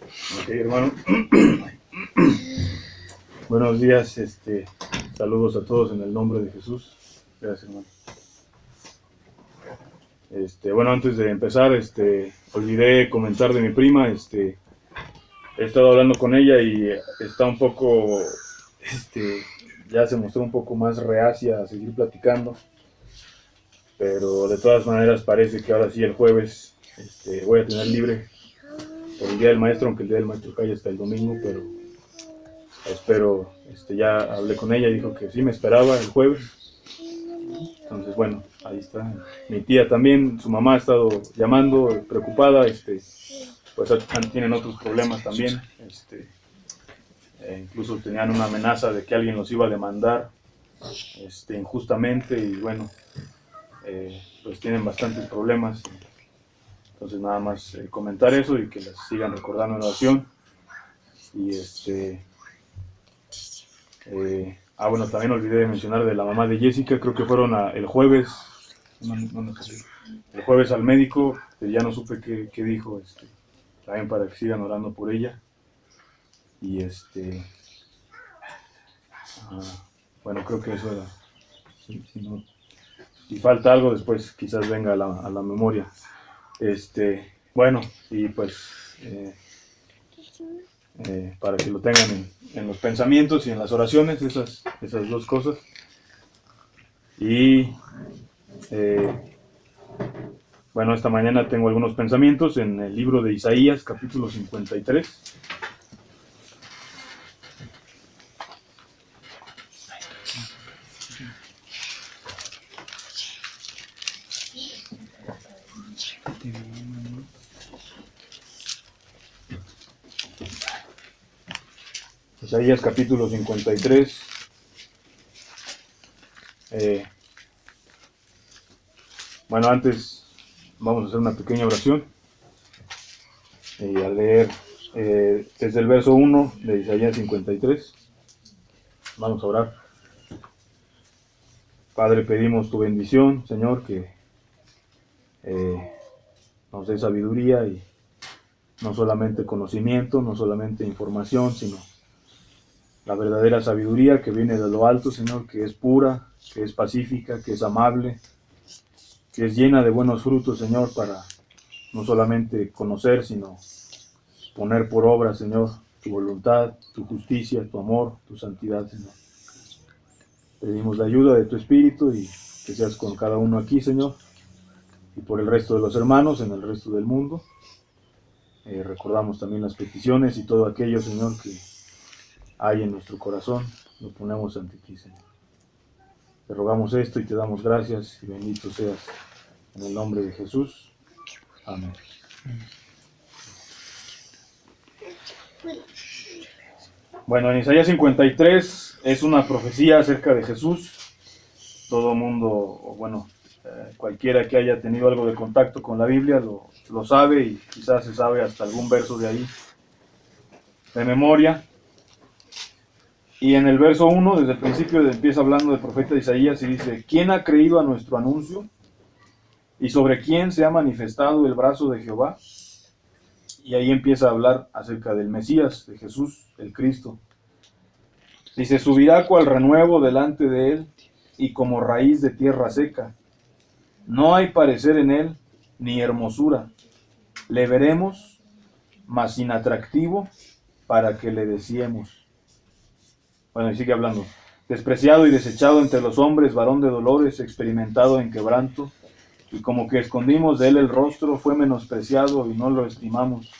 Ok, hermano. Buenos días, saludos a todos en el nombre de Jesús. Gracias, hermano. Bueno, antes de empezar, olvidé comentar de mi prima. He estado hablando con ella y está un poco, ya se mostró un poco más reacia a seguir platicando, pero de todas maneras parece que ahora sí el jueves, voy a tener libre por el Día del Maestro, aunque el Día del Maestro cae hasta el domingo, pero espero, ya hablé con ella y dijo que sí me esperaba el jueves. Entonces, bueno, ahí está. Mi tía también, su mamá ha estado llamando, preocupada, pues tienen otros problemas también. Incluso tenían una amenaza de que alguien los iba a demandar injustamente y bueno, pues tienen bastantes problemas. Entonces nada más comentar eso y que las sigan recordando en oración. Y bueno, también olvidé de mencionar de la mamá de Jessica, creo que fueron el jueves, el jueves al médico, ya no supe qué dijo, también para que sigan orando por ella. Y bueno, creo que eso era. Si falta algo, después quizás venga a la memoria. Bueno, y pues para que lo tengan en los pensamientos y en las oraciones, esas dos cosas. Y bueno, esta mañana tengo algunos pensamientos en el libro de Isaías, capítulo 53. Isaías capítulo 53. Bueno, antes vamos a hacer una pequeña oración y a leer desde el verso 1 de Isaías 53. Vamos a orar. Padre, pedimos tu bendición, Señor, que nos dé sabiduría y no solamente conocimiento, no solamente información, sino la verdadera sabiduría que viene de lo alto, Señor, que es pura, que es pacífica, que es amable, que es llena de buenos frutos, Señor, para no solamente conocer, sino poner por obra, Señor, tu voluntad, tu justicia, tu amor, tu santidad, Señor. Pedimos la ayuda de tu Espíritu y que seas con cada uno aquí, Señor, y por el resto de los hermanos en el resto del mundo. Recordamos también las peticiones y todo aquello, Señor, que hay en nuestro corazón, lo ponemos ante ti, Señor. Te rogamos esto y te damos gracias y bendito seas en el nombre de Jesús. Amén. Bueno, en Isaías 53 es una profecía acerca de Jesús. Todo mundo, o bueno, cualquiera que haya tenido algo de contacto con la Biblia lo sabe y quizás se sabe hasta algún verso de ahí de memoria. Y en el verso 1, desde el principio, empieza hablando del profeta Isaías y dice: ¿Quién ha creído a nuestro anuncio? ¿Y sobre quién se ha manifestado el brazo de Jehová? Y ahí empieza a hablar acerca del Mesías, de Jesús, el Cristo. Dice: subirá cual renuevo delante de él, y como raíz de tierra seca. No hay parecer en él, ni hermosura. Le veremos, mas sin atractivo, para que le deseemos. Bueno, y sigue hablando. Despreciado y desechado entre los hombres, varón de dolores, experimentado en quebranto, y como que escondimos de él el rostro, fue menospreciado y no lo estimamos.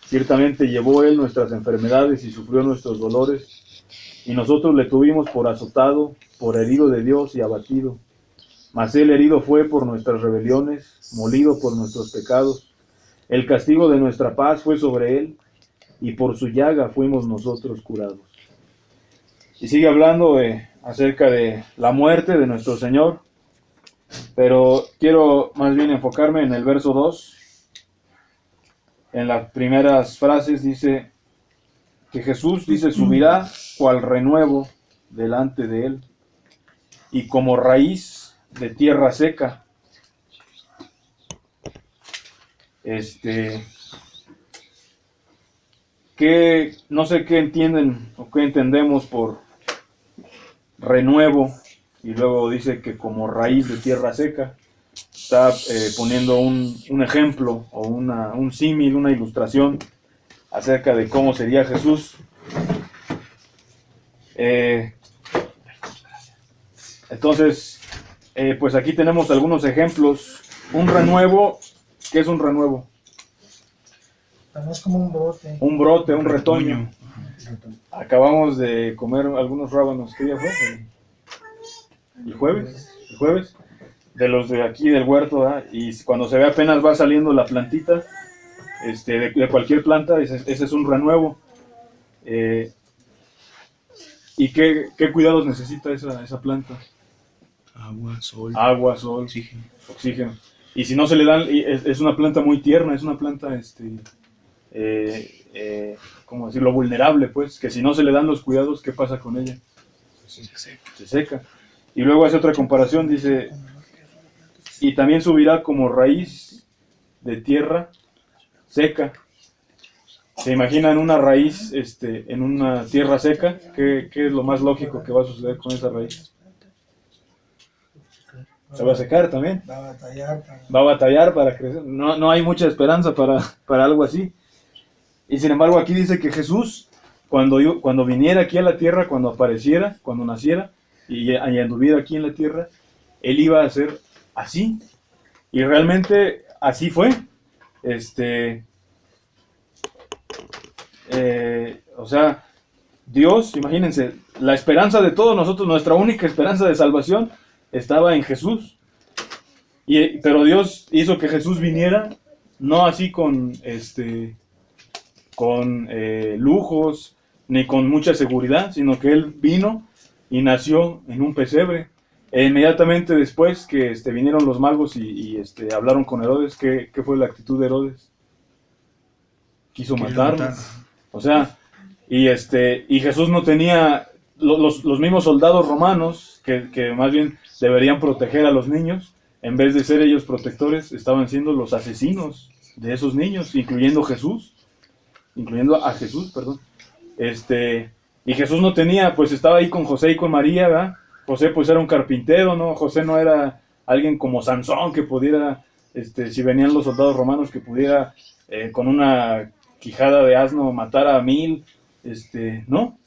Ciertamente llevó él nuestras enfermedades y sufrió nuestros dolores, y nosotros le tuvimos por azotado, por herido de Dios y abatido. Mas él herido fue por nuestras rebeliones, molido por nuestros pecados. El castigo de nuestra paz fue sobre él, y por su llaga fuimos nosotros curados. Y sigue hablando acerca de la muerte de nuestro Señor, pero quiero más bien enfocarme en el verso 2. En las primeras frases dice que Jesús, dice, subirá cual renuevo delante de él, y como raíz de tierra seca. no sé qué entienden o qué entendemos por renuevo, y luego dice que como raíz de tierra seca. Está poniendo un ejemplo o un símil, una ilustración acerca de cómo sería Jesús. Entonces, pues aquí tenemos algunos ejemplos. Un renuevo, ¿qué es un renuevo? Es como un brote. Un brote, un retoño. Acabamos de comer algunos rábanos. ¿Qué día fue? ¿El jueves? ¿El jueves? De los de aquí del huerto, ¿verdad? Y cuando se ve apenas va saliendo la plantita, de cualquier planta, ese es un renuevo. ¿Y qué cuidados necesita esa planta? Agua, sol, oxígeno. Y si no se le dan, es una planta muy tierna, es una planta, ¿cómo decirlo? Vulnerable, pues, que si no se le dan los cuidados, ¿qué pasa con ella? Se seca. Y luego hace otra comparación, dice, y también subirá como raíz de tierra seca. ¿Se imaginan una raíz en una tierra seca? ¿Qué es lo más lógico que va a suceder con esa raíz? Se va a secar también. Va a batallar para crecer. No hay mucha esperanza para algo así. Y sin embargo aquí dice que Jesús, cuando viniera aquí a la tierra, cuando apareciera, cuando naciera y anduviera aquí en la tierra, Él iba a ser así. Y realmente así fue. O sea, Dios, imagínense, la esperanza de todos nosotros, nuestra única esperanza de salvación estaba en Jesús. Pero Dios hizo que Jesús viniera, no así con lujos, ni con mucha seguridad, sino que Él vino y nació en un pesebre. E inmediatamente después que vinieron los magos y hablaron con Herodes, ¿qué fue la actitud de Herodes? Quiso matarlo. O sea, y Jesús no tenía, los mismos soldados romanos, que más bien deberían proteger a los niños, en vez de ser ellos protectores, estaban siendo los asesinos de esos niños, incluyendo a Jesús, perdón. Y Jesús no tenía, pues estaba ahí con José y con María, ¿verdad? José pues era un carpintero, ¿no? José no era alguien como Sansón que pudiera, si venían los soldados romanos, que pudiera con una quijada de asno matar a 1000, ¿no?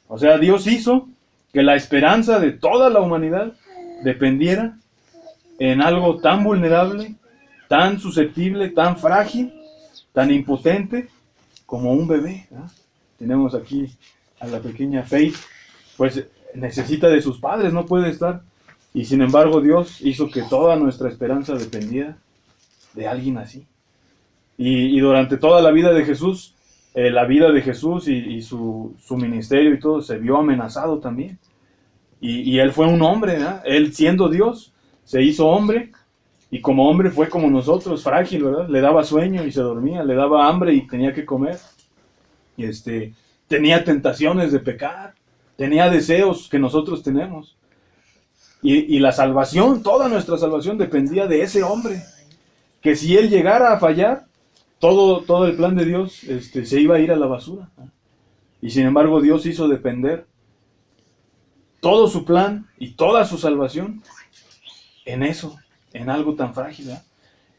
O sea, Dios hizo que la esperanza de toda la humanidad dependiera en algo tan vulnerable, tan susceptible, tan frágil, tan impotente como un bebé, ¿verdad? Tenemos aquí a la pequeña Faith, pues necesita de sus padres, no puede estar. Y sin embargo Dios hizo que toda nuestra esperanza dependiera de alguien así. Y durante toda la vida de Jesús, y su ministerio y todo se vio amenazado también. Y Él fue un hombre, ¿verdad? Él siendo Dios, se hizo hombre, y como hombre fue como nosotros, frágil, ¿verdad? Le daba sueño y se dormía, le daba hambre y tenía que comer. Y tenía tentaciones de pecar, tenía deseos que nosotros tenemos. Y la salvación, toda nuestra salvación dependía de ese hombre, que si Él llegara a fallar, todo el plan de Dios se iba a ir a la basura. Y sin embargo Dios hizo depender todo su plan y toda su salvación en eso, en algo tan frágil, ¿verdad?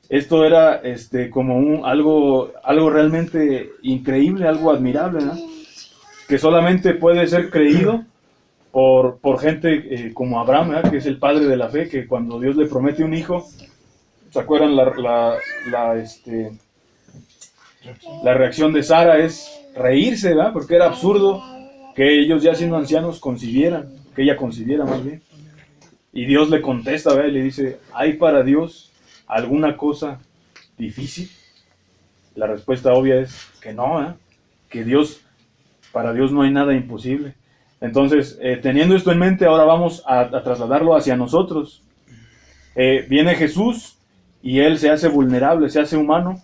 Esto era como algo realmente increíble, algo admirable, ¿verdad? Que solamente puede ser creído por gente como Abraham, ¿verdad? Que es el padre de la fe, que cuando Dios le promete un hijo, ¿se acuerdan? La reacción de Sara es reírse, ¿verdad? Porque era absurdo que ellos ya siendo ancianos concibieran, que ella concibiera más bien. Y Dios le contesta, ¿verdad? Y le dice, ¿hay para Dios alguna cosa difícil? La respuesta obvia es que no, ¿eh? Que para Dios no hay nada imposible. Entonces, teniendo esto en mente, ahora vamos a trasladarlo hacia nosotros. Viene Jesús y Él se hace vulnerable, se hace humano,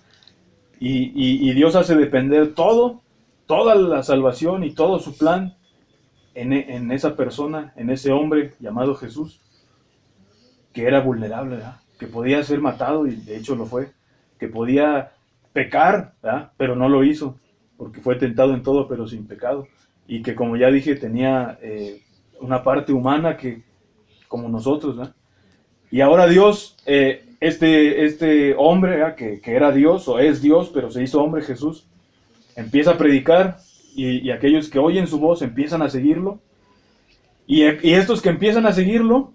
y Dios hace depender toda la salvación y todo su plan en esa persona, en ese hombre llamado Jesús, que era vulnerable, ¿verdad? Que podía ser matado, y de hecho lo fue, que podía pecar, ¿verdad? Pero no lo hizo. porque fue tentado en todo pero sin pecado, y que como ya dije tenía una parte humana que como nosotros, ¿verdad? Y ahora Dios, este hombre, ¿verdad? Que era Dios o es Dios, pero se hizo hombre, Jesús, empieza a predicar y aquellos que oyen su voz empiezan a seguirlo. Y estos que empiezan a seguirlo,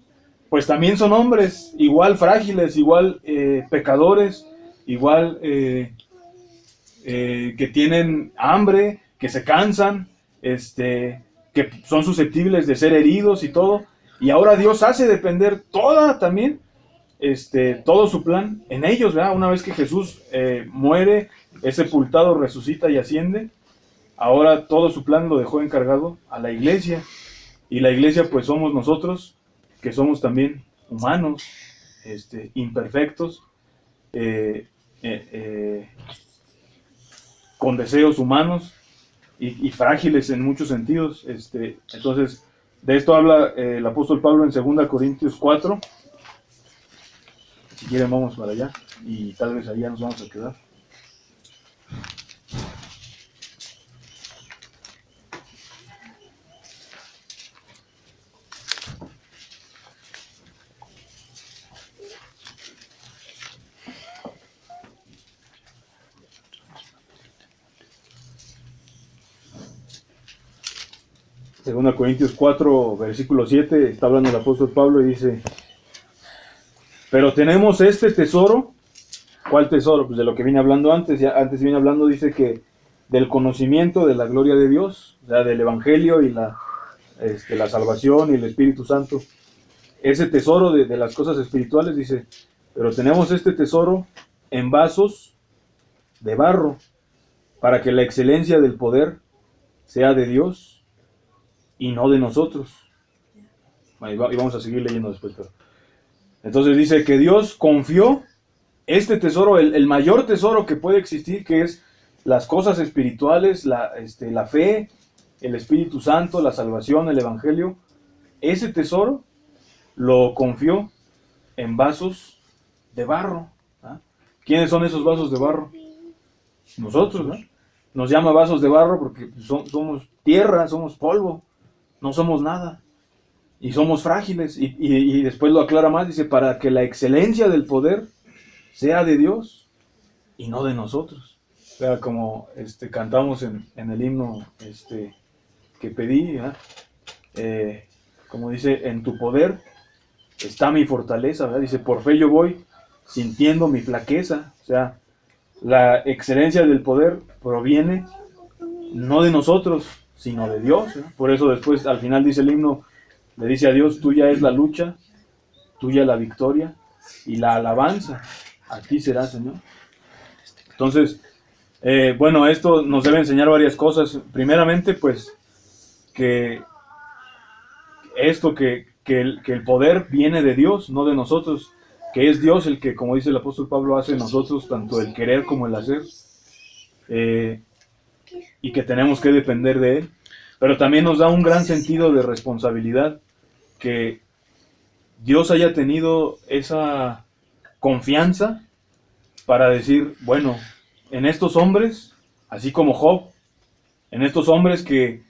pues también son hombres igual frágiles, igual pecadores, igual que tienen hambre, que se cansan, que son susceptibles de ser heridos y todo. Y ahora Dios hace depender también, todo su plan en ellos, ¿verdad? Una vez que Jesús muere, es sepultado, resucita y asciende, ahora todo su plan lo dejó encargado a la iglesia. Y la iglesia pues somos nosotros, que somos también humanos, imperfectos, con deseos humanos y frágiles en muchos sentidos. Entonces, de esto habla el apóstol Pablo en 2 Corintios 4. Si quieren vamos para allá y tal vez allá nos vamos a quedar. Segunda Corintios 4, versículo 7, está hablando el apóstol Pablo y dice: pero tenemos este tesoro. ¿Cuál tesoro? Pues de lo que vine hablando antes. Ya antes vine hablando, dice que del conocimiento de la gloria de Dios, o sea, del Evangelio y la salvación y el Espíritu Santo. Ese tesoro de las cosas espirituales, dice, pero tenemos este tesoro en vasos de barro, para que la excelencia del poder sea de Dios y no de nosotros. Y vamos a seguir leyendo después. Entonces dice que Dios confió este tesoro, el mayor tesoro que puede existir, que es las cosas espirituales, la fe, el Espíritu Santo, la salvación, el Evangelio. Ese tesoro lo confió en vasos de barro. ¿Ah? ¿Quiénes son esos vasos de barro? Nosotros, ¿no? Nos llama vasos de barro porque somos tierra, somos polvo, no somos nada. Y somos frágiles. Y después lo aclara más, dice, para que la excelencia del poder sea de Dios y no de nosotros. O sea, como cantamos en el himno que pedí, como dice, en tu poder está mi fortaleza, ¿verdad? Dice, por fe yo voy sintiendo mi flaqueza. O sea, la excelencia del poder proviene no de nosotros, sino de Dios, ¿verdad? Por eso después, al final dice el himno, le dice a Dios, tuya es la lucha, tuya la victoria y la alabanza. A ti será, Señor. Entonces, bueno, esto nos debe enseñar varias cosas. Primeramente, pues, que el poder viene de Dios, no de nosotros. Que es Dios el que, como dice el apóstol Pablo, hace en nosotros tanto el querer como el hacer. Y que tenemos que depender de Él. Pero también nos da un gran sentido de responsabilidad que Dios haya tenido esa confianza para decir, bueno, en estos hombres, así como Job, en estos hombres que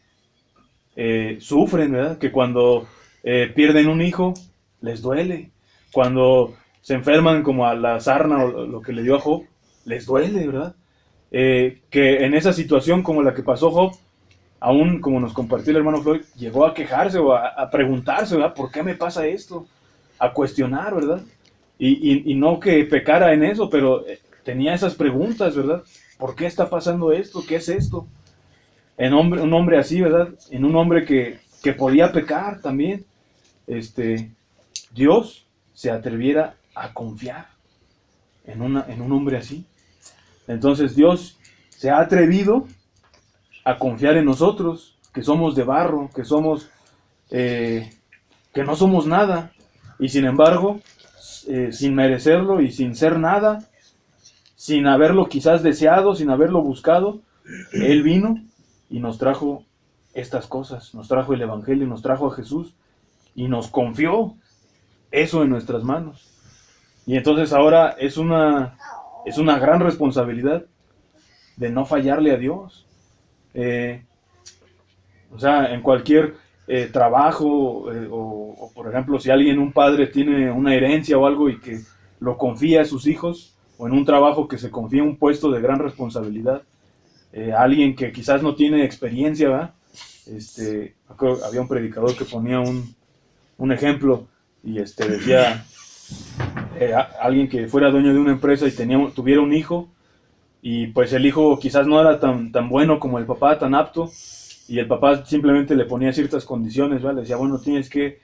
sufren, ¿verdad? Que cuando pierden un hijo, les duele. Cuando se enferman como a la sarna o lo que le dio a Job, les duele, ¿verdad? Que en esa situación como la que pasó Job, aún como nos compartió el hermano Floyd, llegó a quejarse o a preguntarse, ¿verdad? ¿Por qué me pasa esto? A cuestionar, ¿verdad? Y no que pecara en eso, pero tenía esas preguntas, ¿verdad? ¿Por qué está pasando esto? ¿Qué es esto? En un hombre así, ¿verdad? En un hombre que podía pecar también, Dios se atreviera a confiar en un hombre así. Entonces Dios se ha atrevido a confiar en nosotros, que somos de barro, que somos, que no somos nada, y sin embargo, sin merecerlo y sin ser nada, sin haberlo quizás deseado, sin haberlo buscado, Él vino y nos trajo estas cosas, nos trajo el Evangelio, nos trajo a Jesús y nos confió eso en nuestras manos. Y entonces ahora es una gran responsabilidad de no fallarle a Dios, O sea, en cualquier trabajo, o por ejemplo, si un padre tiene una herencia o algo y que lo confía a sus hijos, o en un trabajo que se confía un puesto de gran responsabilidad, alguien que quizás no tiene experiencia, ¿verdad? Había un predicador que ponía un ejemplo y decía, alguien que fuera dueño de una empresa y tuviera un hijo, y pues el hijo quizás no era tan bueno como el papá, tan apto, y el papá simplemente le ponía ciertas condiciones, ¿vale? Le decía, bueno, tienes que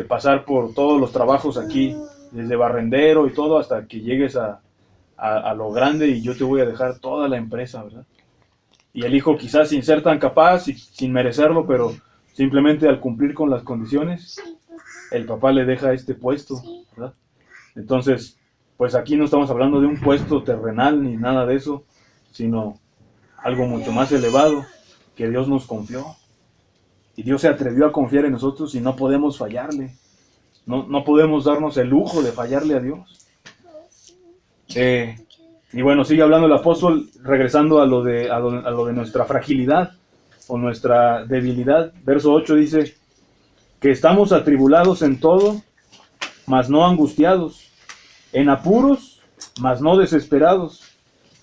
pasar por todos los trabajos aquí, desde barrendero y todo, hasta que llegues a lo grande, y yo te voy a dejar toda la empresa, ¿verdad? Y el hijo, quizás sin ser tan capaz y sin merecerlo, pero simplemente al cumplir con las condiciones, el papá le deja este puesto, ¿verdad? Entonces, pues aquí no estamos hablando de un puesto terrenal ni nada de eso, sino algo mucho más elevado que Dios nos confió. Y Dios se atrevió a confiar en nosotros y no podemos fallarle. No podemos darnos el lujo de fallarle a Dios. Y bueno, sigue hablando el apóstol, regresando a lo de nuestra fragilidad o nuestra debilidad. Verso 8 dice que estamos atribulados en todo, mas no angustiados, en apuros, mas no desesperados,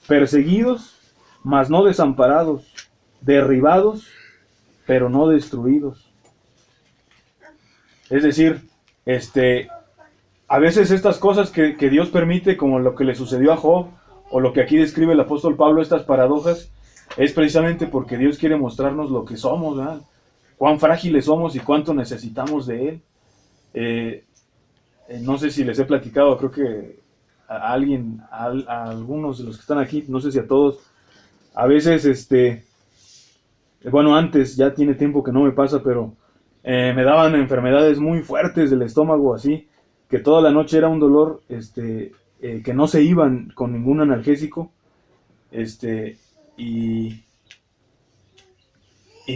perseguidos, mas no desamparados, derribados, pero no destruidos. Es decir, a veces estas cosas que Dios permite, como lo que le sucedió a Job, o lo que aquí describe el apóstol Pablo, estas paradojas, es precisamente porque Dios quiere mostrarnos lo que somos, ¿verdad? Cuán frágiles somos y cuánto necesitamos de Él. No sé si les he platicado, creo que a algunos de los que están aquí, no sé si a todos, a veces, bueno, antes, ya tiene tiempo que no me pasa, pero me daban enfermedades muy fuertes del estómago, así, que toda la noche era un dolor, que no se iban con ningún analgésico, y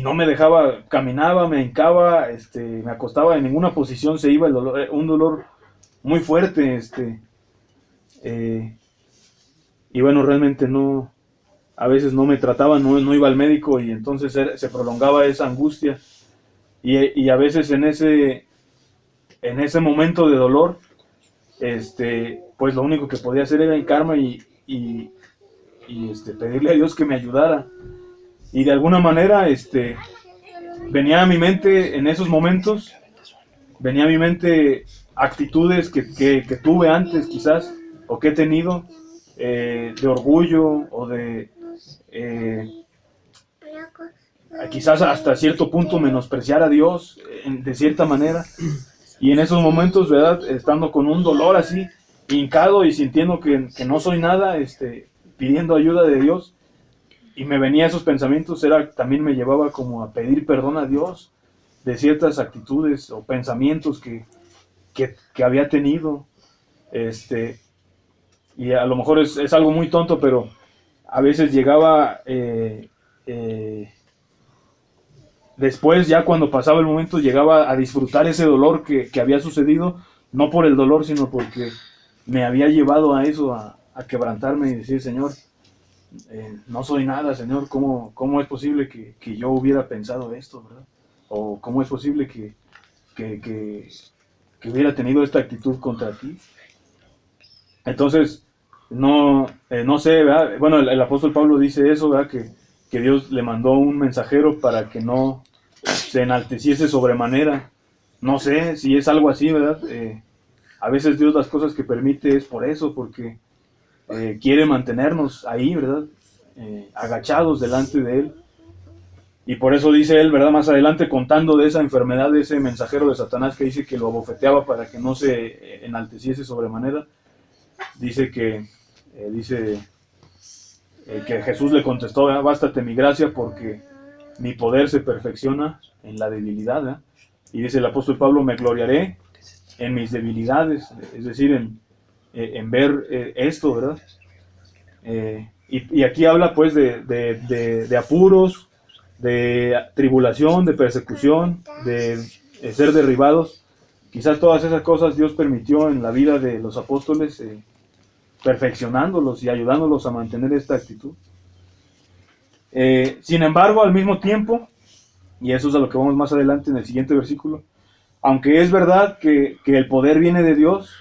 no me dejaba, caminaba, me hincaba, me acostaba, en ninguna posición se iba el dolor, un dolor muy fuerte, y bueno, realmente no, a veces no me trataban, no iba al médico, y entonces se prolongaba esa angustia, y a veces en ese momento de dolor, pues lo único que podía hacer era hincarme y pedirle a Dios que me ayudara, y de alguna manera, venía a mi mente en esos momentos, venía a mi mente actitudes que tuve antes quizás, o que he tenido, de orgullo, o de quizás hasta cierto punto menospreciar a Dios, de cierta manera, y en esos momentos, ¿verdad?, estando con un dolor así, hincado y sintiendo que no soy nada, pidiendo ayuda de Dios, y me venía esos pensamientos, también me llevaba como a pedir perdón a Dios de ciertas actitudes o pensamientos que había tenido, y a lo mejor es algo muy tonto, pero a veces llegaba, después, ya cuando pasaba el momento, llegaba a disfrutar ese dolor que había sucedido, no por el dolor, sino porque me había llevado a eso, a quebrantarme y decir, Señor, no soy nada, Señor, ¿cómo es posible que yo hubiera pensado esto, ¿verdad? O ¿cómo es posible que hubiera tenido esta actitud contra ti? Entonces, no sé, ¿verdad? Bueno, el apóstol Pablo dice eso, ¿verdad? Que Dios le mandó un mensajero para que no se enalteciese sobremanera. No sé si es algo así, ¿verdad? A veces Dios las cosas que permite es por eso, porque quiere mantenernos ahí, ¿verdad? Agachados delante de Él. Y por eso dice Él, ¿verdad?, más adelante, contando de esa enfermedad de ese mensajero de Satanás que dice que lo abofeteaba para que no se enalteciese sobremanera. Dice que Jesús le contestó, bástate mi gracia porque mi poder se perfecciona en la debilidad, ¿verdad? Y dice el apóstol Pablo, me gloriaré en mis debilidades, es decir, en ver esto, ¿verdad? Y aquí habla pues de apuros, de tribulación, de persecución, de ser derribados. Quizás todas esas cosas Dios permitió en la vida de los apóstoles, perfeccionándolos y ayudándolos a mantener esta actitud. Sin embargo, al mismo tiempo, y eso es a lo que vamos más adelante en el siguiente versículo, aunque es verdad que el poder viene de Dios,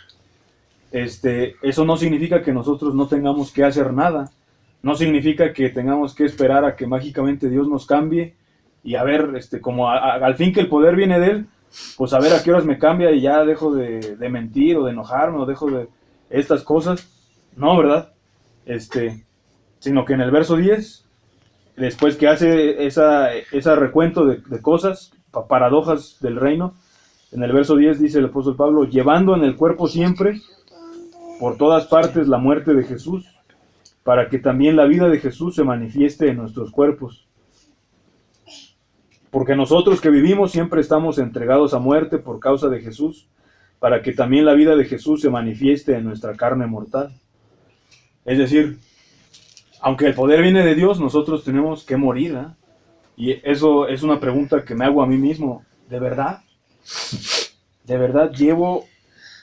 eso no significa que nosotros no tengamos que hacer nada. No significa que tengamos que esperar a que mágicamente Dios nos cambie y a ver, como al fin que el poder viene de Él, pues a ver a qué horas me cambia y ya dejo de mentir o de enojarme o dejo de estas cosas. No, ¿verdad? Sino que en el verso 10, después que hace esa recuento de cosas, paradojas del reino, en el verso 10 dice el apóstol Pablo, llevando en el cuerpo siempre, por todas partes, la muerte de Jesús, para que también la vida de Jesús se manifieste en nuestros cuerpos. Porque nosotros que vivimos siempre estamos entregados a muerte por causa de Jesús, para que también la vida de Jesús se manifieste en nuestra carne mortal. Es decir, aunque el poder viene de Dios, nosotros tenemos que morir, ¿eh? Y eso es una pregunta que me hago a mí mismo. ¿De verdad? ¿De verdad llevo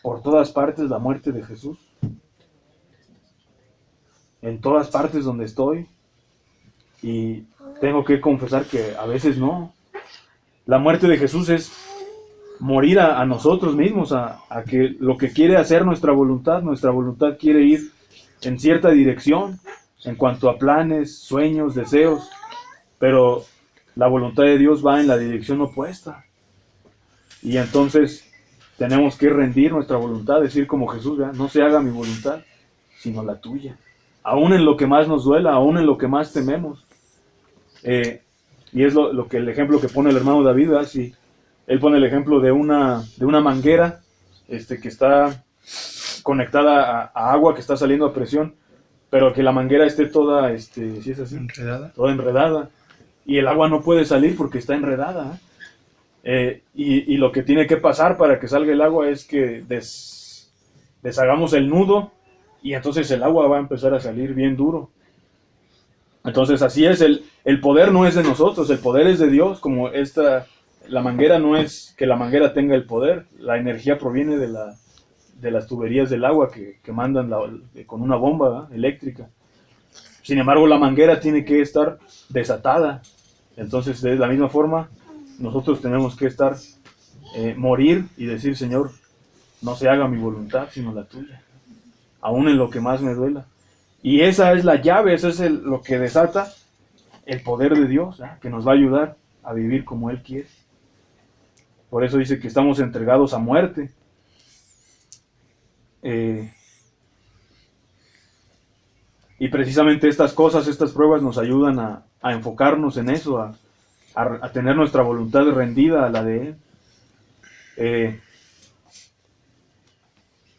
por todas partes la muerte de Jesús? En todas partes donde estoy. Y tengo que confesar que a veces no. La muerte de Jesús es morir a nosotros mismos, a que lo que quiere hacer nuestra voluntad quiere ir en cierta dirección, en cuanto a planes, sueños, deseos, pero la voluntad de Dios va en la dirección opuesta. Y entonces tenemos que rendir nuestra voluntad, decir como Jesús, ¿verdad? No se haga mi voluntad, sino la tuya. Aún en lo que más nos duela, aún en lo que más tememos. Y es lo que el ejemplo que pone el hermano David, ¿verdad? Sí, él pone el ejemplo de una manguera que está conectada a agua que está saliendo a presión, pero que la manguera esté toda, ¿sí es así? Enredada. Toda enredada. Y el agua no puede salir porque está enredada. Y lo que tiene que pasar para que salga el agua es que deshagamos el nudo y entonces el agua va a empezar a salir bien duro. Entonces así es, el poder no es de nosotros, el poder es de Dios, como la manguera no es que la manguera tenga el poder, la energía proviene de las tuberías del agua que mandan con una bomba, ¿verdad? Eléctrica. Sin embargo, la manguera tiene que estar desatada. Entonces, de la misma forma, nosotros tenemos que morir y decir, Señor, no se haga mi voluntad, sino la tuya, aún en lo que más me duela. Y esa es la llave, eso es lo que desata el poder de Dios, ¿eh? Que nos va a ayudar a vivir como Él quiere. Por eso dice que estamos entregados a muerte. Y precisamente estas cosas, estas pruebas nos ayudan a enfocarnos en eso, a tener nuestra voluntad rendida a la de Él.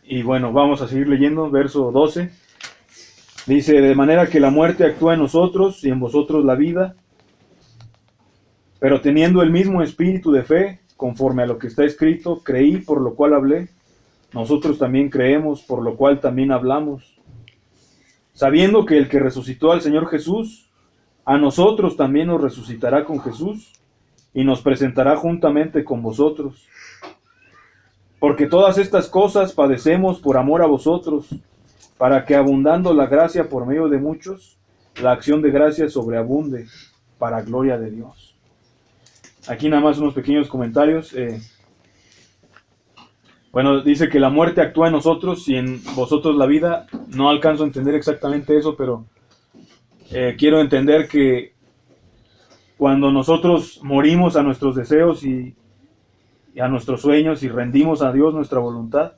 Y bueno, vamos a seguir leyendo, verso 12. Dice, de manera que la muerte actúa en nosotros y en vosotros la vida, pero teniendo el mismo espíritu de fe, conforme a lo que está escrito, creí, por lo cual hablé, nosotros también creemos, por lo cual también hablamos, sabiendo que el que resucitó al Señor Jesús, a nosotros también nos resucitará con Jesús y nos presentará juntamente con vosotros. Porque todas estas cosas padecemos por amor a vosotros, para que abundando la gracia por medio de muchos, la acción de gracia sobreabunde para gloria de Dios. Aquí nada más unos pequeños comentarios. Bueno, dice que la muerte actúa en nosotros y en vosotros la vida. No alcanzo a entender exactamente eso, pero quiero entender que cuando nosotros morimos a nuestros deseos y a nuestros sueños y rendimos a Dios nuestra voluntad,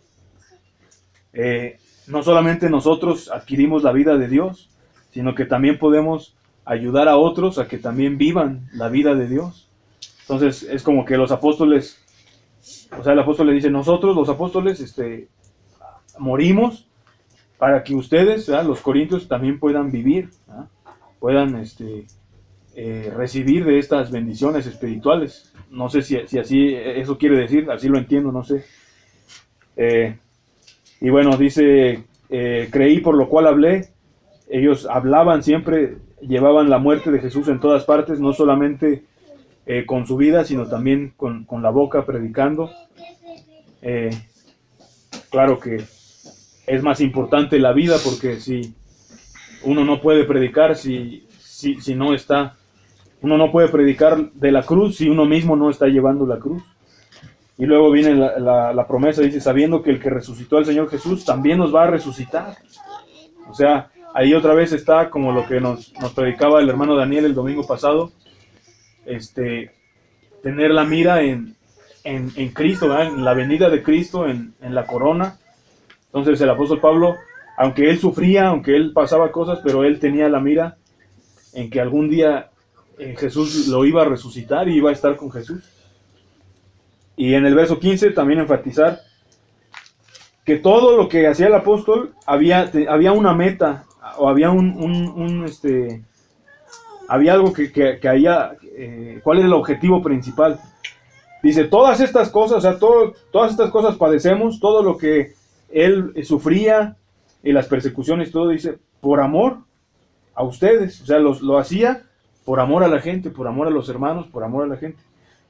no solamente nosotros adquirimos la vida de Dios, sino que también podemos ayudar a otros a que también vivan la vida de Dios. Entonces es como que los apóstoles, o sea, el apóstol le dice, nosotros los apóstoles morimos para que ustedes, ¿verdad? Los corintios, también puedan vivir, ¿verdad? Puedan recibir de estas bendiciones espirituales. No sé si así eso quiere decir, así lo entiendo, no sé. Y bueno, dice, creí por lo cual hablé. Ellos hablaban siempre, llevaban la muerte de Jesús en todas partes, no solamente con su vida, sino también con la boca predicando. Claro que es más importante la vida, porque si uno no puede predicar, si si no está, uno no puede predicar de la cruz si uno mismo no está llevando la cruz. Y luego viene la promesa, dice, sabiendo que el que resucitó al Señor Jesús también nos va a resucitar. O sea, ahí otra vez está como lo que nos predicaba el hermano Daniel el domingo pasado, tener la mira en Cristo, ¿verdad? En la venida de Cristo, en la corona. Entonces el apóstol Pablo, aunque él sufría, aunque él pasaba cosas, pero él tenía la mira en que algún día Jesús lo iba a resucitar y iba a estar con Jesús. Y en el verso 15 también enfatizar que todo lo que hacía el apóstol había una meta, o había había algo que había, ¿cuál era el objetivo principal? Dice, todas estas cosas, o sea, todas estas cosas padecemos, todo lo que él sufría y las persecuciones, todo, dice, por amor a ustedes, o sea, lo hacía por amor a la gente, por amor a los hermanos, por amor a la gente.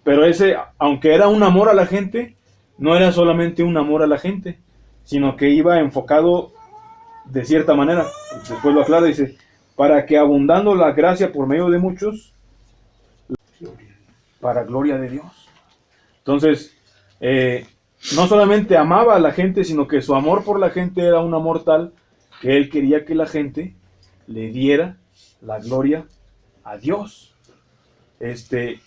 Pero ese, aunque era un amor a la gente, no era solamente un amor a la gente, sino que iba enfocado de cierta manera. Después lo aclara, dice, para que abundando la gracia por medio de muchos, para gloria de Dios. Entonces, no solamente amaba a la gente, sino que su amor por la gente era un amor tal que él quería que la gente le diera la gloria a Dios.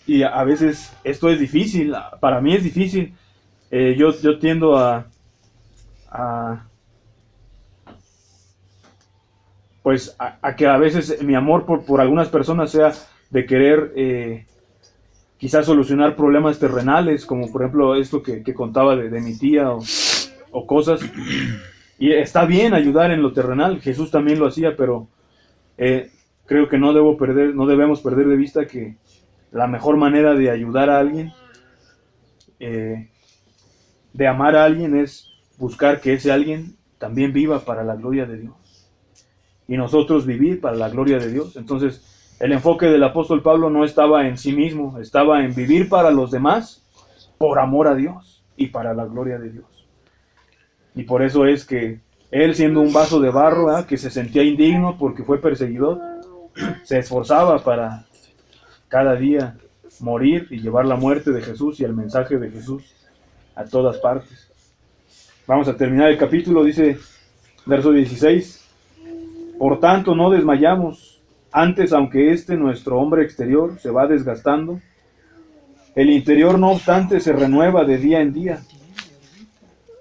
Y a veces esto es difícil, para mí es difícil. Yo tiendo a que a veces mi amor por algunas personas sea de querer quizás solucionar problemas terrenales, como por ejemplo esto que contaba de mi tía o cosas. Y está bien ayudar en lo terrenal, Jesús también lo hacía, pero creo que no debemos perder de vista que la mejor manera de ayudar a alguien, de amar a alguien, es buscar que ese alguien también viva para la gloria de Dios. Y nosotros vivir para la gloria de Dios. Entonces, el enfoque del apóstol Pablo no estaba en sí mismo, estaba en vivir para los demás por amor a Dios y para la gloria de Dios. Y por eso es que él, siendo un vaso de barro, que se sentía indigno porque fue perseguidor, se esforzaba para cada día morir y llevar la muerte de Jesús y el mensaje de Jesús a todas partes. Vamos a terminar el capítulo, dice verso 16. Por tanto, no desmayamos. Antes, aunque nuestro hombre exterior se va desgastando, el interior, no obstante, se renueva de día en día.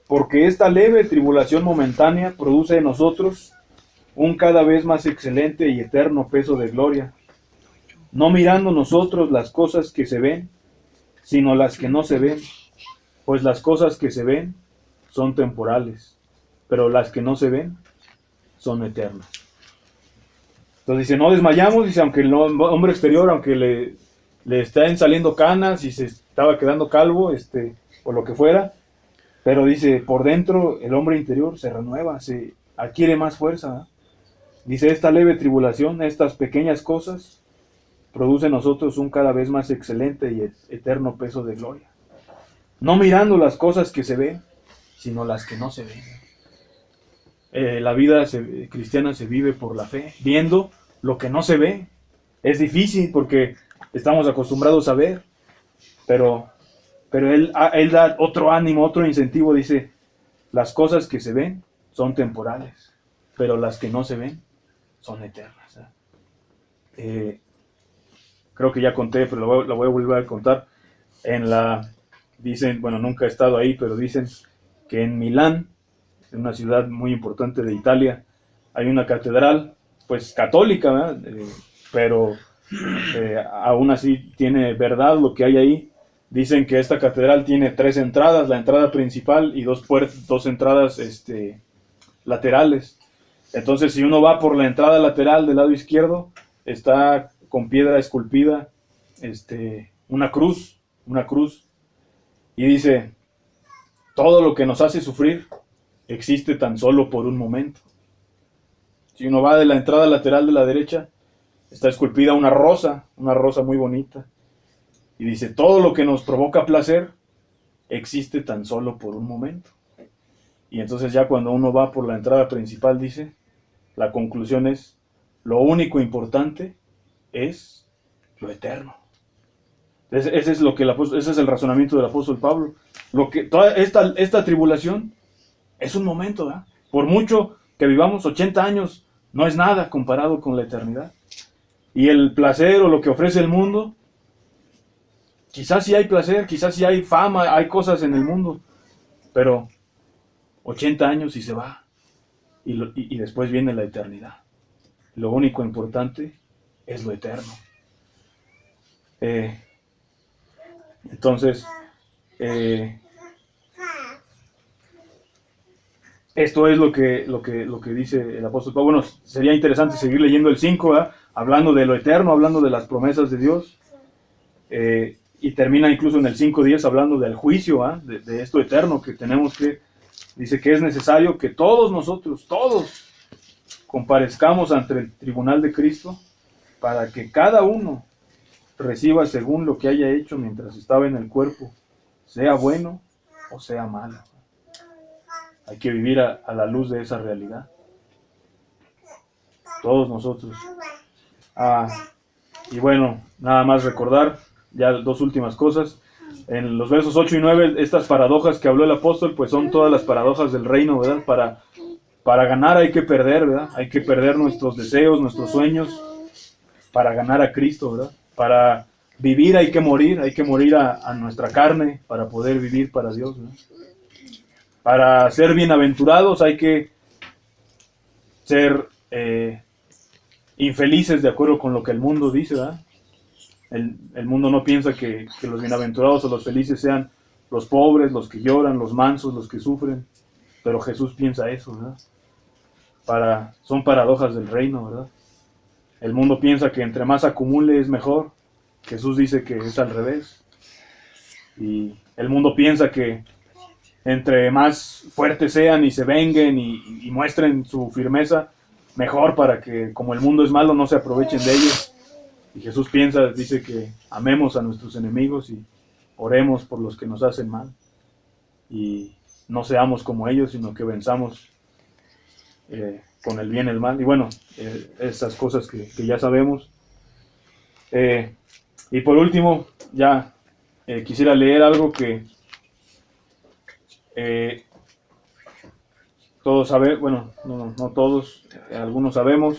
Porque esta leve tribulación momentánea produce en nosotros un cada vez más excelente y eterno peso de gloria, no mirando nosotros las cosas que se ven, sino las que no se ven, pues las cosas que se ven son temporales, pero las que no se ven son eternas. Entonces dice, no desmayamos, dice, aunque el hombre exterior, aunque le estén saliendo canas y se estaba quedando calvo, o lo que fuera, pero dice, por dentro el hombre interior se renueva, se adquiere más fuerza. Dice, esta leve tribulación, estas pequeñas cosas, produce en nosotros un cada vez más excelente y eterno peso de gloria. No mirando las cosas que se ven, sino las que no se ven. La vida cristiana se vive por la fe, viendo lo que no se ve. Es difícil porque estamos acostumbrados a ver, pero él da otro ánimo, otro incentivo. Dice, las cosas que se ven son temporales, pero las que no se ven son eternas. Creo que ya conté, pero lo voy a volver a contar. Dicen, bueno, nunca he estado ahí, pero dicen que en Milán, en una ciudad muy importante de Italia, hay una catedral, pues católica, ¿verdad? Pero aún así tiene verdad lo que hay ahí. Dicen que esta catedral tiene 3 entradas, la entrada principal y 2 entradas laterales. Entonces, si uno va por la entrada lateral del lado izquierdo, está con piedra esculpida una cruz, y dice, todo lo que nos hace sufrir existe tan solo por un momento. Si uno va de la entrada lateral de la derecha, está esculpida una rosa muy bonita, y dice, todo lo que nos provoca placer existe tan solo por un momento. Y entonces ya cuando uno va por la entrada principal, dice, la conclusión es, lo único importante es lo eterno. Ese es lo que ese es el razonamiento del apóstol Pablo. Toda esta tribulación es un momento, ¿verdad? Por mucho que vivamos 80 años, no es nada comparado con la eternidad. Y el placer o lo que ofrece el mundo, quizás sí hay placer, quizás sí hay fama, hay cosas en el mundo, pero 80 años y se va. Y después viene la eternidad. Lo único importante es lo eterno. Entonces, esto es lo que dice el apóstol Pablo. Bueno, sería interesante seguir leyendo el 5, ¿verdad? Hablando de lo eterno, hablando de las promesas de Dios. Y termina incluso en el 5:10 hablando del juicio, ¿verdad? De esto eterno que tenemos que... Dice que es necesario que todos nosotros, todos, comparezcamos ante el tribunal de Cristo para que cada uno reciba según lo que haya hecho mientras estaba en el cuerpo, sea bueno o sea malo. Hay que vivir a la luz de esa realidad. Todos nosotros. Y bueno, nada más recordar ya dos últimas cosas. En los versos 8 y 9, estas paradojas que habló el apóstol, pues son todas las paradojas del reino, ¿verdad? Para ganar hay que perder, ¿verdad? Hay que perder nuestros deseos, nuestros sueños, para ganar a Cristo, ¿verdad? Para vivir hay que morir a nuestra carne para poder vivir para Dios, ¿verdad? Para ser bienaventurados hay que ser infelices de acuerdo con lo que el mundo dice, ¿verdad? El mundo no piensa que los bienaventurados o los felices sean los pobres, los que lloran, los mansos, los que sufren, pero Jesús piensa eso, ¿verdad? Son paradojas del reino, ¿verdad? El mundo piensa que entre más acumule es mejor. Jesús dice que es al revés. Y el mundo piensa que entre más fuertes sean y se venguen y muestren su firmeza, mejor, para que, como el mundo es malo, no se aprovechen de ellos. Y Jesús dice que amemos a nuestros enemigos y oremos por los que nos hacen mal. Y no seamos como ellos, sino que venzamos con el bien el mal. Y bueno, esas cosas que ya sabemos. Y por último, ya quisiera leer algo que todos sabemos, bueno, no todos, algunos sabemos,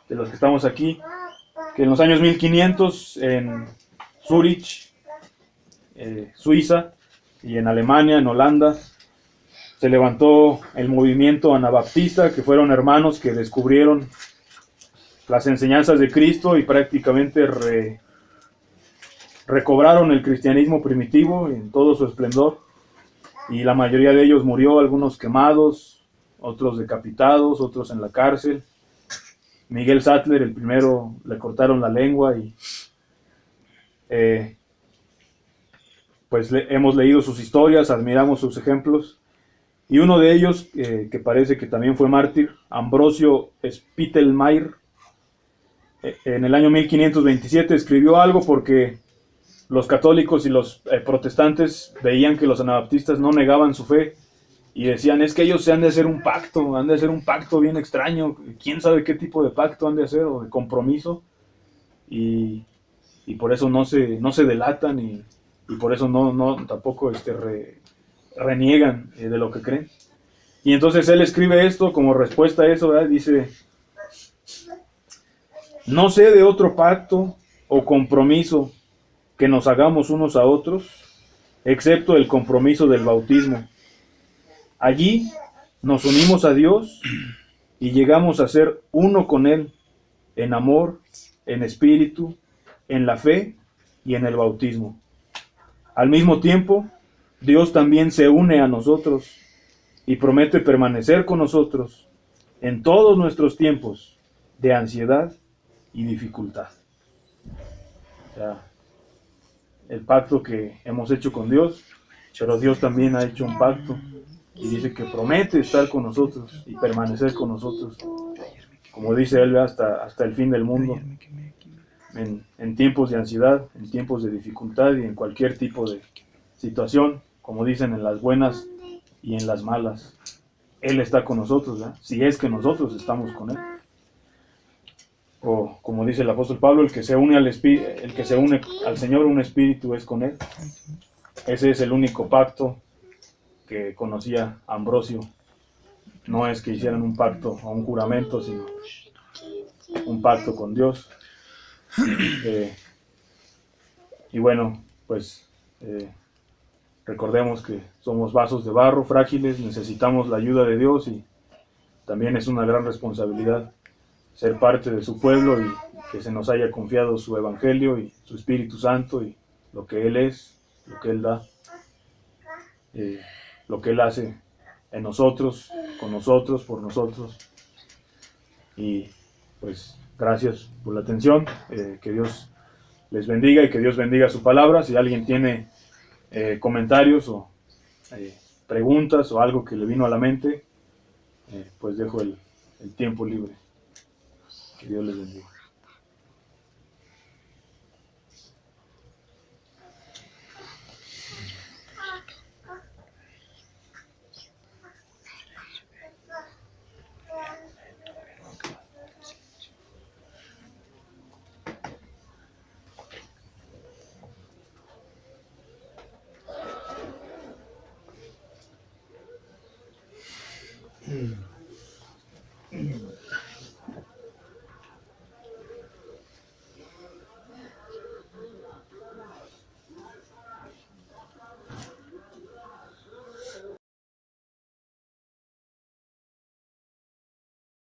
de los que estamos aquí, que en los años 1500 en Zúrich, Suiza, y en Alemania, en Holanda, se levantó el movimiento anabaptista, que fueron hermanos que descubrieron las enseñanzas de Cristo y prácticamente recobraron el cristianismo primitivo en todo su esplendor. Y la mayoría de ellos murió, algunos quemados, otros decapitados, otros en la cárcel. Miguel Sattler, el primero, le cortaron la lengua y pues hemos leído sus historias, admiramos sus ejemplos. Y uno de ellos, que parece que también fue mártir, Ambrosio Spittelmayer, en el año 1527 escribió algo porque los católicos y los protestantes veían que los anabaptistas no negaban su fe y decían, es que ellos se han de hacer un pacto bien extraño, quién sabe qué tipo de pacto han de hacer o de compromiso, y por eso no se delatan y por eso tampoco reniegan de lo que creen. Y entonces él escribe esto como respuesta a eso, ¿verdad? Dice, no sé de otro pacto o compromiso que nos hagamos unos a otros, excepto el compromiso del bautismo. Allí nos unimos a Dios y llegamos a ser uno con Él, en amor, en espíritu, en la fe y en el bautismo. Al mismo tiempo, Dios también se une a nosotros y promete permanecer con nosotros en todos nuestros tiempos de ansiedad y dificultad. O sea, el pacto que hemos hecho con Dios, pero Dios también ha hecho un pacto y dice que promete estar con nosotros y permanecer con nosotros, como dice él, hasta el fin del mundo, en tiempos de ansiedad, en tiempos de dificultad y en cualquier tipo de situación, como dicen, en las buenas y en las malas. Él está con nosotros, ¿verdad? Si es que nosotros estamos con Él. O como dice el apóstol Pablo, el que se une el que se une al Señor, un espíritu es con él. Ese es el único pacto que conocía Ambrosio. No es que hicieran un pacto o un juramento, sino un pacto con Dios. Y bueno, pues recordemos que somos vasos de barro, frágiles, necesitamos la ayuda de Dios y también es una gran responsabilidad ser parte de su pueblo y que se nos haya confiado su Evangelio y su Espíritu Santo y lo que Él es, lo que Él da, lo que Él hace en nosotros, con nosotros, por nosotros. Y pues gracias por la atención, que Dios les bendiga y que Dios bendiga su palabra. Si alguien tiene comentarios o preguntas o algo que le vino a la mente, pues dejo el tiempo libre. Que Dios les bendiga.